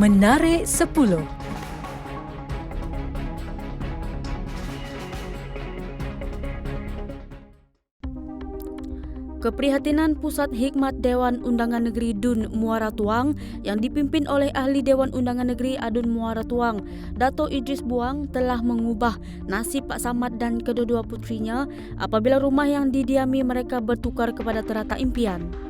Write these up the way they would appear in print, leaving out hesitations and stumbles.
Menarik 10. Keprihatinan Pusat Hikmat Dewan Undangan Negeri Dun Muara Tuang yang dipimpin oleh Ahli Dewan Undangan Negeri Adun Muara Tuang, Dato' Idris Buang telah mengubah nasib Pak Samad dan kedua-dua putrinya apabila rumah yang didiami mereka bertukar kepada Terata Impian.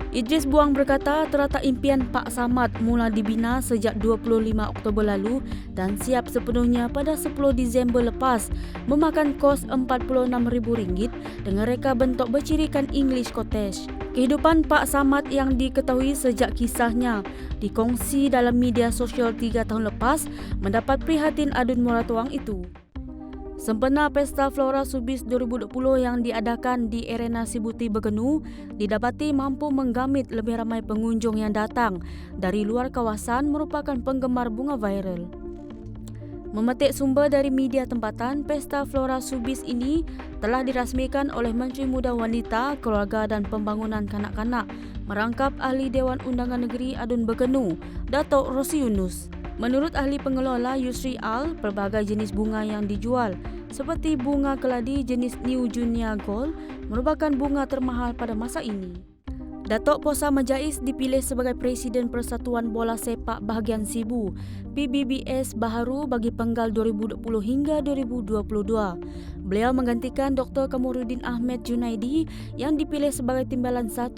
Idris Buang berkata terata impian Pak Samad mula dibina sejak 25 Oktober lalu dan siap sepenuhnya pada 10 Disember lepas, memakan kos RM46,000 dengan reka bentuk bercirikan English cottage. Kehidupan Pak Samad yang diketahui sejak kisahnya dikongsi dalam media sosial 3 tahun lepas mendapat prihatin Adun Muara Tuang itu. Sempena Pesta Flora Subis 2020 yang diadakan di Arena Sibuti Begenu didapati mampu menggamit lebih ramai pengunjung yang datang dari luar kawasan merupakan penggemar bunga viral. Memetik sumber dari media tempatan, Pesta Flora Subis ini telah dirasmikan oleh Menteri Muda Wanita, Keluarga dan Pembangunan Kanak-kanak merangkap Ahli Dewan Undangan Negeri Adun Begenu, Dato' Rosi Yunus. Menurut ahli pengelola Yusri Al, pelbagai jenis bunga yang dijual seperti bunga keladi jenis New Junia Gold merupakan bunga termahal pada masa ini. Dato' Posa Majais dipilih sebagai Presiden Persatuan Bola Sepak Bahagian Sibu PBBS baharu bagi penggal 2020 hingga 2022. Beliau menggantikan Dr. Kamuruddin Ahmed Junaidi yang dipilih sebagai Timbalan 1,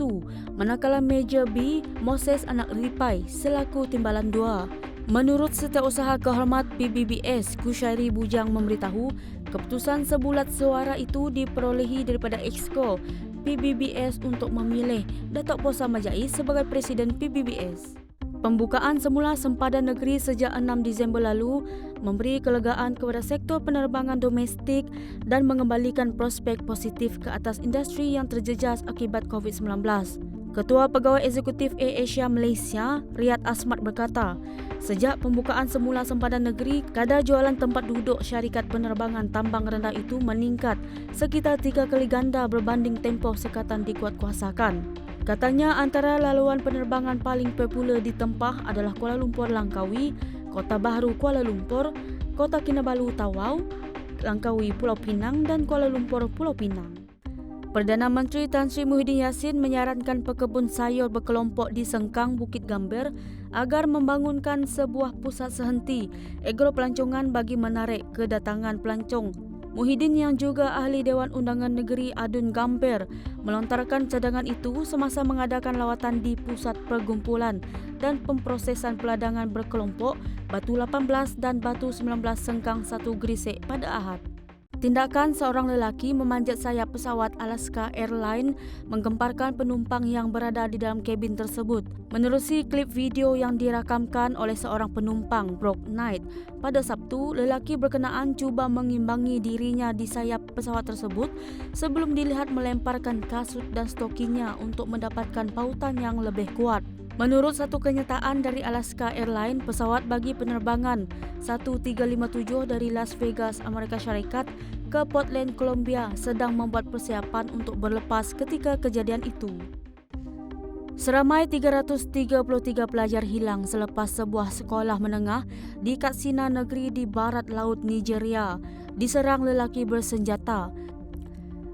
manakala Major B. Moses Anak Ripai selaku Timbalan 2. Menurut Setiausaha Kehormat PBBS, Kushairi Bujang memberitahu keputusan sebulat suara itu diperolehi daripada Exco PBBS untuk memilih Dato' Posa Majais sebagai Presiden PBBS. Pembukaan semula sempadan negeri sejak 6 Disember lalu memberi kelegaan kepada sektor penerbangan domestik dan mengembalikan prospek positif ke atas industri yang terjejas akibat COVID-19. Ketua Pegawai Eksekutif AirAsia Malaysia, Riyad Asmat berkata, sejak pembukaan semula sempadan negeri, kadar jualan tempat duduk syarikat penerbangan tambang rendah itu meningkat sekitar 3 kali ganda berbanding tempoh sekatan dikuatkuasakan. Katanya antara laluan penerbangan paling popular ditempah adalah Kuala Lumpur Langkawi, Kota Baharu Kuala Lumpur, Kota Kinabalu Tawau, Langkawi Pulau Pinang dan Kuala Lumpur Pulau Pinang. Perdana Menteri Tan Sri Muhyiddin Yassin menyarankan pekebun sayur berkelompok di Sengkang, Bukit Gambir agar membangunkan sebuah pusat sehenti agropelancongan bagi menarik kedatangan pelancong. Muhyiddin yang juga Ahli Dewan Undangan Negeri Adun Gambir melontarkan cadangan itu semasa mengadakan lawatan di Pusat Pergumpulan dan Pemprosesan Peladangan Berkelompok Batu 18 dan Batu 19 Sengkang 1 Gresik pada Ahad. Tindakan seorang lelaki memanjat sayap pesawat Alaska Airlines menggemparkan penumpang yang berada di dalam kabin tersebut. Menerusi klip video yang dirakamkan oleh seorang penumpang Brooke Knight, pada Sabtu, lelaki berkenaan cuba mengimbangi dirinya di sayap pesawat tersebut sebelum dilihat melemparkan kasut dan stokinya untuk mendapatkan pautan yang lebih kuat. Menurut satu kenyataan dari Alaska Airlines, pesawat bagi penerbangan 1357 dari Las Vegas, Amerika Syarikat ke Portland, Colombia sedang membuat persiapan untuk berlepas ketika kejadian itu. Seramai 333 pelajar hilang selepas sebuah sekolah menengah di Katsina Negeri di barat laut Nigeria diserang lelaki bersenjata.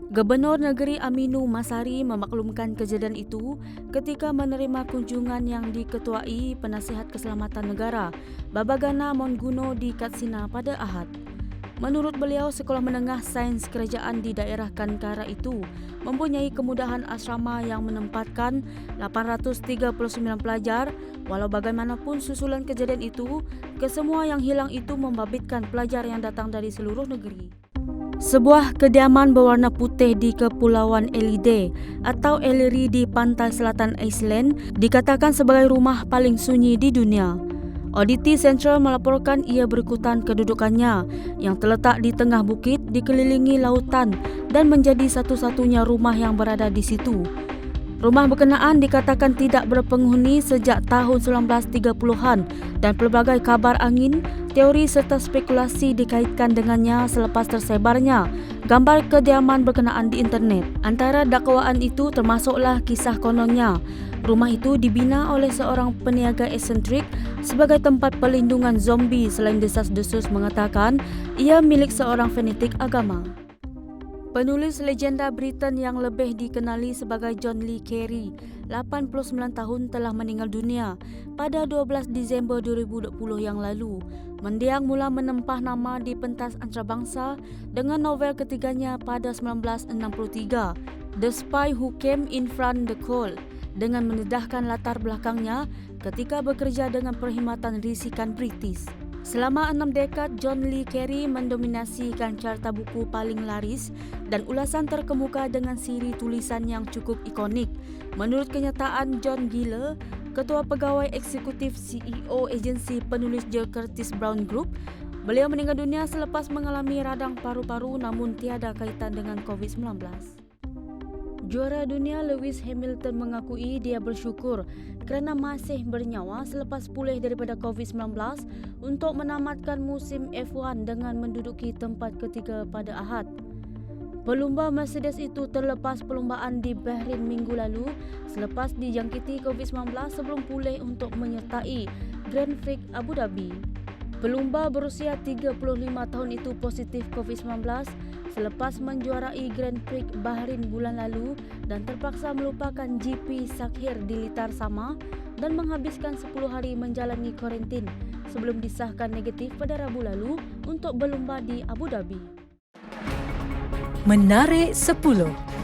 Gubernur Negeri Aminu Masari memaklumkan kejadian itu ketika menerima kunjungan yang diketuai Penasihat Keselamatan Negara Babagana Monguno di Katsina pada Ahad. Menurut beliau, sekolah menengah sains kerajaan di daerah Kankara itu mempunyai kemudahan asrama yang menempatkan 839 pelajar. Walau bagaimanapun susulan kejadian itu, kesemua yang hilang itu membabitkan pelajar yang datang dari seluruh negeri. Sebuah kediaman berwarna putih di Kepulauan Elide atau Eleri di pantai selatan Iceland dikatakan sebagai rumah paling sunyi di dunia. Oddity Central melaporkan ia berikutan kedudukannya yang terletak di tengah bukit dikelilingi lautan dan menjadi satu-satunya rumah yang berada di situ. Rumah berkenaan dikatakan tidak berpenghuni sejak tahun 1930-an dan pelbagai kabar angin Teori serta spekulasi dikaitkan dengannya selepas tersebarnya gambar kediaman berkenaan di internet. Antara dakwaan itu termasuklah kisah kononnya rumah itu dibina oleh seorang peniaga eksentrik sebagai tempat pelindungan zombie, selain desas-desus mengatakan ia milik seorang fanatik agama. Penulis legenda Britain yang lebih dikenali sebagai John Le Carey, 89 tahun, telah meninggal dunia pada 12 Disember 2020 yang lalu. Mendiang mula menempah nama di pentas antarabangsa dengan novel ketiganya pada 1963, The Spy Who Came in Front the Call, dengan mendedahkan latar belakangnya ketika bekerja dengan perkhidmatan risikan British. Selama 6 dekad, John Le Carey mendominasikan carta buku paling laris dan ulasan terkemuka dengan siri tulisan yang cukup ikonik. Menurut kenyataan John Giller, Ketua Pegawai Eksekutif CEO agensi penulis J. Curtis Brown Group, beliau meninggal dunia selepas mengalami radang paru-paru namun tiada kaitan dengan COVID-19. Juara dunia Lewis Hamilton mengakui dia bersyukur kerana masih bernyawa selepas pulih daripada COVID-19 untuk menamatkan musim F1 dengan menduduki tempat ketiga pada Ahad. Pelumba Mercedes itu terlepas perlumbaan di Bahrain minggu lalu selepas dijangkiti COVID-19 sebelum pulih untuk menyertai Grand Prix Abu Dhabi. Pelumba berusia 35 tahun itu positif COVID-19 selepas menjuarai Grand Prix Bahrain bulan lalu dan terpaksa melupakan GP Sakhir di litar sama dan menghabiskan 10 hari menjalani kuarantin sebelum disahkan negatif pada Rabu lalu untuk berlumba di Abu Dhabi. Menarik 10.